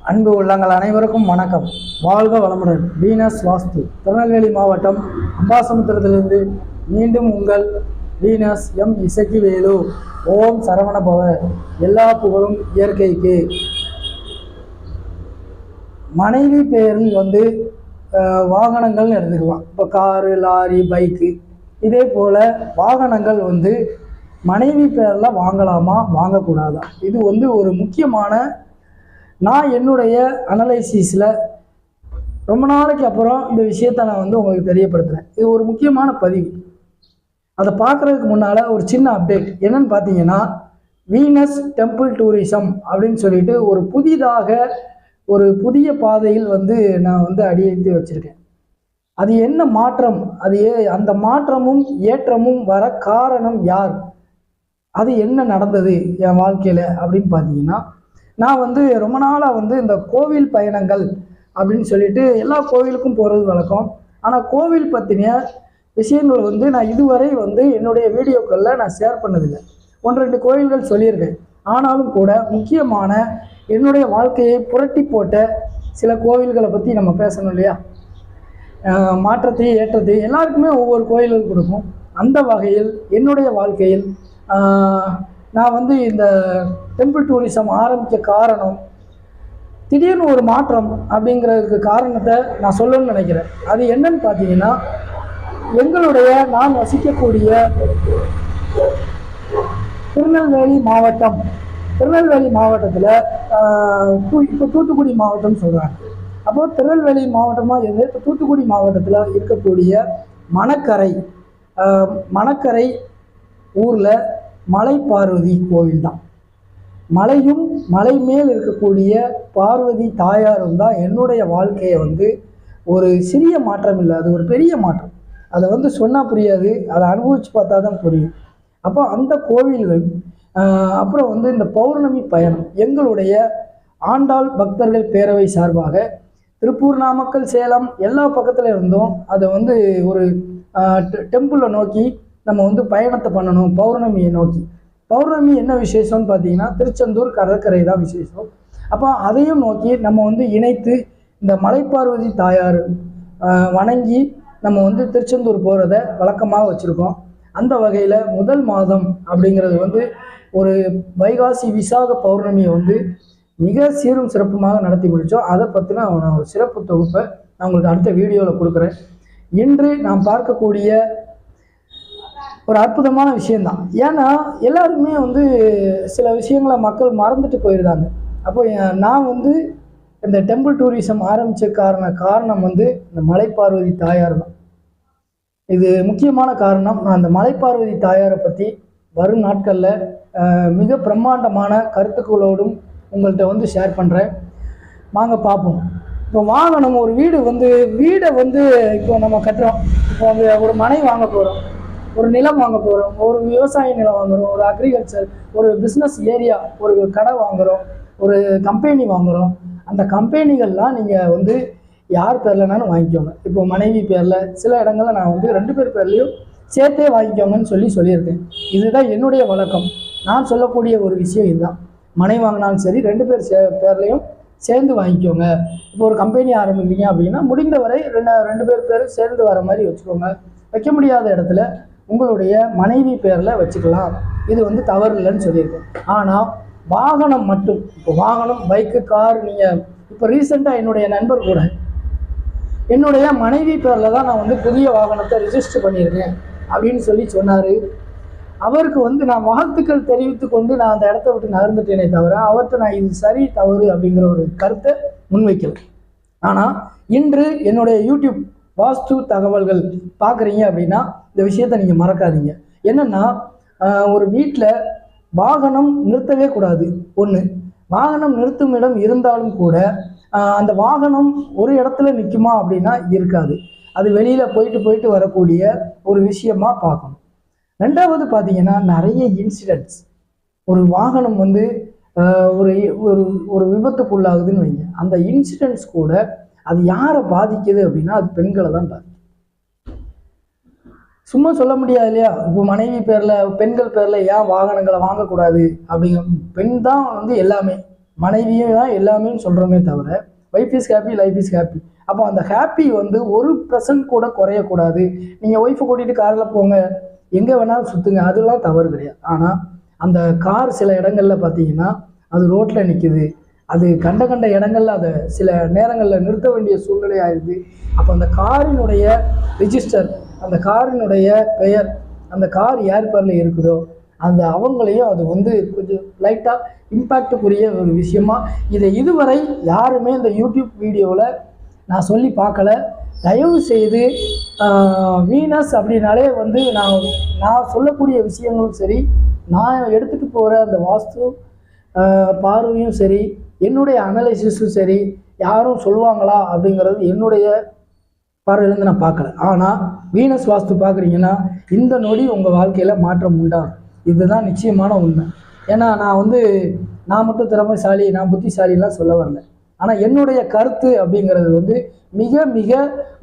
அன்பு உள்ளங்கள் அனைவருக்கும் வணக்கம். வாழ்க வளமுடன். வீனஸ் வாஸ்து திருநெல்வேலி மாவட்டம் அம்பாசமுத்திரத்திலிருந்து மீண்டும் உங்கள் வீனஸ் எம் இசக்கிவேலு. ஓம் சரவண பவ. எல்லா புகழும் இயற்கைக்கு. மனைவி பெயரில் வாகனங்கள் எடுத்துக்கலாம். இப்போ காரு, லாரி, பைக்கு, இதே போல் வாகனங்கள் மனைவி பெயரில் வாங்கலாமா வாங்கக்கூடாதா? இது ஒரு முக்கியமான, நான் என்னுடைய அனலைசிஸில் ரொம்ப நாளைக்கு அப்புறம் இந்த விஷயத்தை நான் உங்களுக்கு தெரியப்படுத்துகிறேன். இது ஒரு முக்கியமான பதிவு. அதை பார்க்குறதுக்கு முன்னால் ஒரு சின்ன அப்டேட் என்னன்னு பார்த்தீங்கன்னா, வீனஸ் டெம்பிள் டூரிசம் அப்படின்னு சொல்லிட்டு ஒரு புதிய பாதையில் நான் அடியெடுத்து வச்சுருக்கேன். அது என்ன மாற்றம், அந்த மாற்றமும் ஏற்றமும் வர காரணம் யார், அது என்ன நடந்தது என் வாழ்க்கையில் அப்படின்னு பார்த்தீங்கன்னா, நான் ரொம்ப நாளாக இந்த கோவில் பயணங்கள் அப்படின்னு சொல்லிட்டு எல்லா கோவிலுக்கும் போகிறது வழக்கம். ஆனால் கோவில் பற்றின விஷயங்கள் நான் இதுவரை என்னுடைய வீடியோக்களில் நான் ஷேர் பண்ணதில்லை. 1-2 கோவில்கள் சொல்லியிருக்கேன். ஆனாலும் கூட முக்கியமான என்னுடைய வாழ்க்கையை புரட்டி போட்ட சில கோவில்களை பற்றி நம்ம பேசணும் இல்லையா? மாற்றத்தையும் ஏற்றத்தையும் எல்லாருக்குமே ஒவ்வொரு கோயில்கள் கொடுக்கும். அந்த வகையில் என்னுடைய வாழ்க்கையில் நான் இந்த டெம்பிள் டூரிசம் ஆரம்பிக்க காரணம், திடீர்னு ஒரு மாற்றம் அப்படிங்கிறதுக்கு காரணத்தை நான் சொல்லணும்னு நினைக்கிறேன். அது என்னன்னு பார்த்தீங்கன்னா, நான் வசிக்கக்கூடிய திருநெல்வேலி மாவட்டத்தில் இப்போ தூத்துக்குடி மாவட்டம் சொல்கிறாங்க. அப்போது திருநெல்வேலி மாவட்டமாக இருந்து இப்போ தூத்துக்குடி மாவட்டத்தில் இருக்கக்கூடிய மணக்கரை ஊரில் மலை பார்வதி கோவில் தான். மலையும் மலை மேல் இருக்கக்கூடிய பார்வதி தாயாரும் தான் என்னுடைய வாழ்க்கையை ஒரு சிறிய மாற்றம் இல்லை, அது ஒரு பெரிய மாற்றம். அதை சொன்னால் புரியாது, அதை அனுபவித்து பார்த்தா தான் புரியும். அப்போ அந்த கோவில்கள், அப்புறம் இந்த பௌர்ணமி பயணம், எங்களுடைய ஆண்டாள் பக்தர்கள் பேரவை சார்பாக திருப்பூர், நாமக்கல், சேலம் எல்லா பக்கத்தில் இருந்தோம். அதை ஒரு டெம்பிளை நோக்கி நம்ம பயணத்தை பண்ணணும். பௌர்ணமியை நோக்கி. பௌர்ணமி என்ன விசேஷம்னு பார்த்தீங்கன்னா, திருச்செந்தூர் கடற்கரை தான் விசேஷம். அப்போ அதையும் நோக்கி நம்ம இணைத்து இந்த மலைப்பார்வதி தாயார் வணங்கி நம்ம திருச்செந்தூர் போகிறத வழக்கமாக வச்சுருக்கோம். அந்த வகையில் முதல் மாதம் அப்படிங்கிறது ஒரு வைகாசி விசாக பௌர்ணமியை மிக சீரும் சிறப்புமாக நடத்தி முடித்தோம். அதை பற்றின ஒரு சிறப்பு தொகுப்பை நான் உங்களுக்கு அடுத்த வீடியோவில் கொடுக்குறேன். இன்று நாம் பார்க்கக்கூடிய ஒரு அற்புதமான விஷயந்தான். ஏன்னா எல்லாருமே சில விஷயங்களை மக்கள் மறந்துட்டு போயிருந்தாங்க. அப்போ நான் இந்த டெம்பிள் டூரிசம் ஆரம்பித்த காரணம் இந்த மலைப்பார்வதி தாயார் தான். இது முக்கியமான காரணம். நான் அந்த மலைப்பார்வதி தாயாரை பற்றி வரும் நாட்களில் மிக பிரம்மாண்டமான கருத்துக்களோடும் உங்கள்கிட்ட ஷேர் பண்ணுறேன். வாங்க பார்ப்போம். இப்போ வாங்கணும் ஒரு வீடை இப்போ நம்ம கட்டுறோம். இப்போ ஒரு மனை வாங்க போகிறோம், ஒரு நிலம் வாங்க போகிறோம், ஒரு விவசாய நிலம் வாங்குகிறோம், ஒரு அக்ரிகல்ச்சர், ஒரு பிஸ்னஸ் ஏரியா, ஒரு கடை வாங்குகிறோம், ஒரு கம்பெனி வாங்குகிறோம். அந்த கம்பெனிகள்லாம் நீங்கள் யார் பேர்லனாலும் வாங்கிக்கோங்க. இப்போ மனைவி பேரில், சில இடங்களில் நான் 2 பேர் பேர்லேயும் சேர்த்தே வாங்கிக்கோங்கன்னு சொல்லியிருக்கேன். இதுதான் என்னுடைய வழக்கம். நான் சொல்லக்கூடிய ஒரு விஷயம் இதுதான். மனை வாங்கினாலும் சரி 2 பேர் பேர்லேயும் சேர்ந்து வாங்கிக்கோங்க. இப்போ ஒரு கம்பெனி ஆரம்பிக்கிறீங்க அப்படின்னா முடிந்தவரை 2 பேரும் சேர்ந்து வர மாதிரி வச்சுக்கோங்க. வைக்க முடியாத இடத்துல உங்களுடைய மனைவி பேரில் வச்சுக்கலாம். இது தவறு இல்லைன்னு சொல்லியிருக்கேன். ஆனால் வாகனம் மட்டும், இப்போ வாகனம், பைக்கு, கார், நீங்கள் இப்போ ரீசெண்டாக என்னுடைய நண்பர் கூட என்னுடைய மனைவி பேரில் தான் நான் புதிய வாகனத்தை ரிஜிஸ்டர் பண்ணியிருக்கேன் அப்படின்னு சொன்னார். அவருக்கு நான் வாழ்த்துக்கள் தெரிவித்து கொண்டு நான் அந்த இடத்த விட்டு நகர்ந்துட்டேனே தவிர அவர்கிட்ட நான் இது சரி தவறு அப்படிங்கிற ஒரு கருத்தை முன்வைக்கல. ஆனால் இன்று என்னுடைய யூடியூப் வாஸ்து தகவல்கள் பார்க்குறீங்க அப்படின்னா இந்த விஷயத்தை நீங்கள் மறக்காதீங்க. என்னென்னா, ஒரு வீட்டில் வாகனம் நிறுத்தவே கூடாது. ஒன்று, வாகனம் நிறுத்தும் இடம் இருந்தாலும் கூட அந்த வாகனம் ஒரு இடத்துல நிற்குமா அப்படின்னா இருக்காது. அது வெளியில் போயிட்டு வரக்கூடிய ஒரு விஷயமா பார்க்கணும். 2வது பார்த்தீங்கன்னா, நிறைய இன்சிடென்ட்ஸ், ஒரு வாகனம் ஒரு ஒரு விபத்துக்குள்ளாகுதுன்னு வைங்க. அந்த இன்சிடென்ட்ஸ் கூட அது யாரை பாதிக்குது அப்படின்னா அது பெண்களை தான் பாதிக்கும். சும்மா சொல்ல முடியாது இல்லையா? இப்போ மனைவி பேரில், பெண்கள் பேரில் ஏன் வாகனங்களை வாங்கக்கூடாது அப்படிங்க? பெண் தான் எல்லாமே. மனைவியும் தான் எல்லாமே சொல்கிறோமே தவிர wife is happy life is happy. அப்போ அந்த ஹாப்பி வந்து 1% கூட குறையக்கூடாது. நீங்கள் ஒய்ஃபை கூட்டிகிட்டு காரில் போங்க, எங்கே வேணாலும் சுற்றுங்க, அதெல்லாம் தவறு கிடையாது. ஆனால் அந்த கார் சில இடங்களில் பார்த்தீங்கன்னா அது ரோட்டில் நிற்குது, அது கண்ட கண்ட இடங்களில் அதை சில நேரங்களில் நிறுத்த வேண்டிய சூழ்நிலை ஆயிடுது. அப்போ அந்த காரினுடைய ரிஜிஸ்டர், அந்த காரினுடைய பெயர், அந்த கார் யார் பேரில் இருக்குதோ அந்த அவங்களையும் அது வந்து கொஞ்சம் லைட்டாக இம்பேக்டுக்குரிய ஒரு விஷயமா. இதை இதுவரை யாருமே இந்த யூடியூப் வீடியோவில் நான் சொல்லி பார்க்கல. தயவு செய்து வீனஸ் அப்படின்னாலே வந்து நான் சொல்லக்கூடிய விஷயங்களும் சரி, நான் எடுத்துகிட்டு போகிற அந்த வாஸ்து பார்வையும் சரி, என்னுடைய அனலைசிஸும் சரி, யாரும் சொல்லுவாங்களா அப்படிங்கிறது என்னுடைய பார்வையிலேருந்து நான் பார்க்கல. ஆனால் வீனஸ் வாஸ்து பார்க்குறீங்கன்னா இந்த நொடி உங்கள் வாழ்க்கையில் மாற்றம் உண்டாகும். இதுதான் நிச்சயமான உண்மை. ஏன்னா நான் மட்டும் திறமைசாலி, நான் புத்திசாலிலாம் சொல்ல வரல. ஆனால் என்னுடைய கருத்து அப்படிங்கிறது வந்து மிக மிக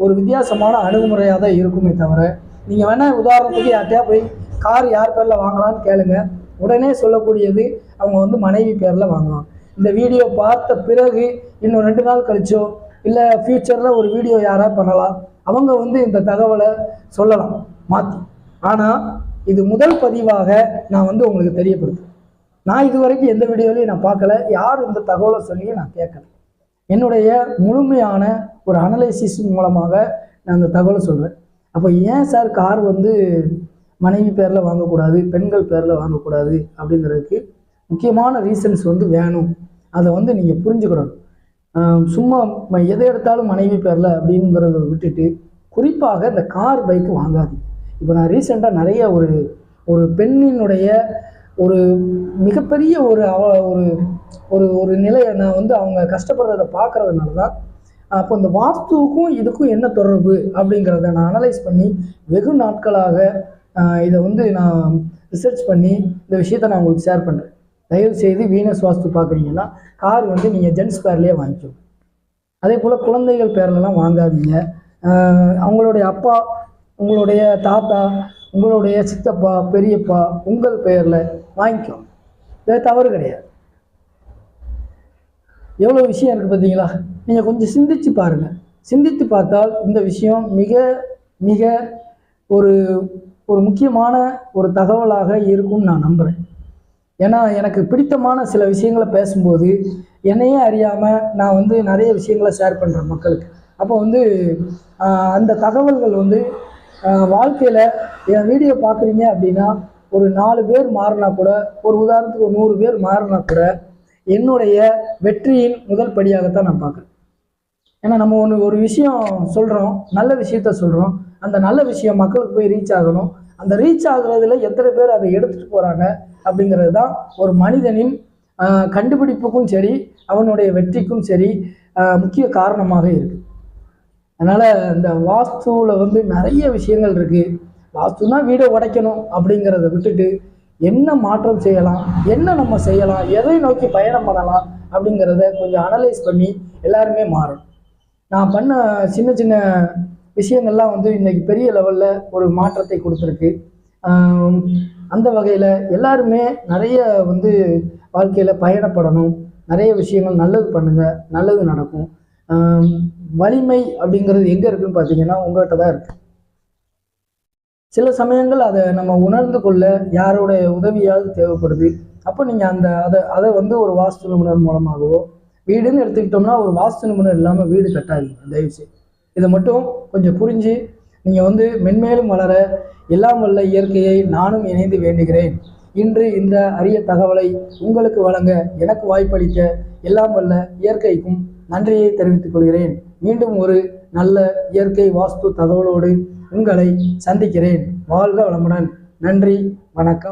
ஒரு வித்தியாசமான அணுகுமுறையாக தான் இருக்குமே தவிர, நீங்கள் வேணால் உதாரணத்துக்கு யார்கிட்டயா போய் கார் யார் பேரில் வாங்கலான்னு கேளுங்க, உடனே சொல்லக்கூடியது அவங்க வந்து மனைவி பேரில் வாங்கலாம். இந்த வீடியோ பார்த்த பிறகு இன்னும் 2 நாள் கழிச்சோ இல்லை ஃப்யூச்சரில் ஒரு வீடியோ யாராக பண்ணலாம், அவங்க வந்து இந்த தகவலை சொல்லலாம் மாற்றி. ஆனால் இது முதல் பதிவாக நான் வந்து உங்களுக்கு தெரியப்படுத்துகிறேன். நான் இது வரைக்கும் எந்த வீடியோலையும் நான் பார்க்கல, யார் இந்த தகவலை சொல்லி நான் கேட்கல. என்னுடைய முழுமையான ஒரு அனலைசிஸ் மூலமாக நான் இந்த தகவலை சொல்கிறேன். அப்போ ஏன் சார் கார் வந்து மனைவி பேரில் வாங்கக்கூடாது, பெண்கள் பேரில் வாங்கக்கூடாது அப்படிங்கிறதுக்கு முக்கியமான ரீசன்ஸ் வந்து வேணும். அதை வந்து நீங்கள் புரிஞ்சுக்கணும். சும்மா எதை எடுத்தாலும் மனைவி பேரில் அப்படிங்கிறத விட்டுட்டு குறிப்பாக இந்த கார் பைக்கு வாங்காது. இப்போ நான் ரீசெண்டாக நிறைய ஒரு பெண்ணினுடைய ஒரு மிகப்பெரிய ஒரு ஒரு நிலையை நான் வந்து அவங்க கஷ்டப்படுறத பார்க்குறதுனால தான் அப்போ இந்த வாஸ்துவுக்கும் இதுக்கும் என்ன தொடர்பு அப்படிங்கிறத நான் அனலைஸ் பண்ணி வெகு நாட்களாக இதை வந்து நான் ரிசர்ச் பண்ணி இந்த விஷயத்தை நான் உங்களுக்கு ஷேர் பண்ணுறேன். தயவுசெய்து வீனஸ் வாஸ்து பார்க்குறீங்கன்னா கார் வந்து நீங்கள் ஜென்ஸ் பேர்லேயே வாங்கிக்கணும். அதே போல் குழந்தைகள் பேர்லலாம் வாங்காதீங்க. அவங்களுடைய அப்பா, உங்களுடைய தாத்தா, உங்களுடைய சித்தப்பா, பெரியப்பா உங்கள் பெயரில் வாங்கிக்கோங்க. இது தவறு கிடையாது. எவ்வளோ விஷயம் இருக்குது பார்த்தீங்களா? நீங்கள் கொஞ்சம் சிந்திச்சு பாருங்கள். சிந்தித்து பார்த்தால் இந்த விஷயம் மிக மிக ஒரு முக்கியமான ஒரு தகவலாக இருக்கும்னு நான் நம்புகிறேன். ஏன்னா எனக்கு பிடித்தமான சில விஷயங்களை பேசும்போது என்னையே அறியாமல் நான் வந்து நிறைய விஷயங்களை ஷேர் பண்ணுறேன் மக்களுக்கு. அப்போ வந்து அந்த தகவல்கள் வந்து வாழ்க்கையில் என் வீடியோ பார்க்குறீங்க அப்படின்னா ஒரு 4 பேர் மாறினா கூட, ஒரு உதாரணத்துக்கு 100 பேர் மாறினா கூட என்னுடைய வெற்றியின் முதல் படியாகத்தான் நான் பார்க்குறேன். ஏன்னா நம்ம ஒரு விஷயம் சொல்கிறோம், நல்ல விஷயத்த சொல்கிறோம், அந்த நல்ல விஷயம் மக்களுக்கு போய் ரீச் ஆகணும். அந்த ரீச் ஆகுறதுல எத்தனை பேர் அதை எடுத்துகிட்டு போகிறாங்க அப்படிங்கிறது தான் ஒரு மனிதனின் கண்டுபிடிப்புக்கும் சரி, அவனுடைய வெற்றிக்கும் சரி முக்கிய காரணமாக இருக்குது. அதனால் இந்த வாஸ்துவில் வந்து நிறைய விஷயங்கள் இருக்குது. வாஸ்துனா வீடை உடைக்கணும் அப்படிங்கிறத விட்டுட்டு என்ன மாற்றம் செய்யலாம், என்ன நம்ம செய்யலாம், எதை நோக்கி பயணம் பண்ணலாம் அப்படிங்கிறத கொஞ்சம் அனலைஸ் பண்ணி எல்லாருமே மாறணும். நான் பண்ண சின்ன சின்ன விஷயங்கள்லாம் வந்து இன்றைக்கி பெரிய லெவலில் ஒரு மாற்றத்தை கொடுத்துருக்கு. அந்த வகையில் எல்லாருமே நிறைய வந்து வாழ்க்கையில் பயணப்படணும். நிறைய விஷயங்கள் நல்லது பண்ணுங்கள், நல்லது நடக்கும். வலிமை அப்படிங்கிறது எங்கே இருக்குதுன்னு பார்த்தீங்கன்னா உங்கள்கிட்ட தான் இருக்குது. சில சமயங்கள் அதை நம்ம உணர்ந்து கொள்ள யாரோடைய உதவியாவது தேவைப்படுது. அப்போ நீங்கள் அதை வந்து ஒரு வாஸ்து நிபுணர் மூலமாகவோ, வீடுன்னு எடுத்துக்கிட்டோம்னா ஒரு வாஸ்து நிபுணர் இல்லாமல் வீடு கட்டாதீங்க தயவுசெய்து. இதை மட்டும் கொஞ்சம் புரிஞ்சு நீங்கள் வந்து மென்மேலும் வளர எல்லாம் வல்ல இயற்கையை நானும் இணைந்து வேண்டுகிறேன். இன்று இந்த அரிய தகவலை உங்களுக்கு வழங்க எனக்கு வாய்ப்பளிக்க எல்லாம் வல்ல இயற்கைக்கும் நன்றியை தெரிவித்துக் கொள்கிறேன். மீண்டும் ஒரு நல்ல இயற்கை வாஸ்து தகவலோடு உங்களை சந்திக்கிறேன். வாழ்க வளமுடன். நன்றி, வணக்கம்.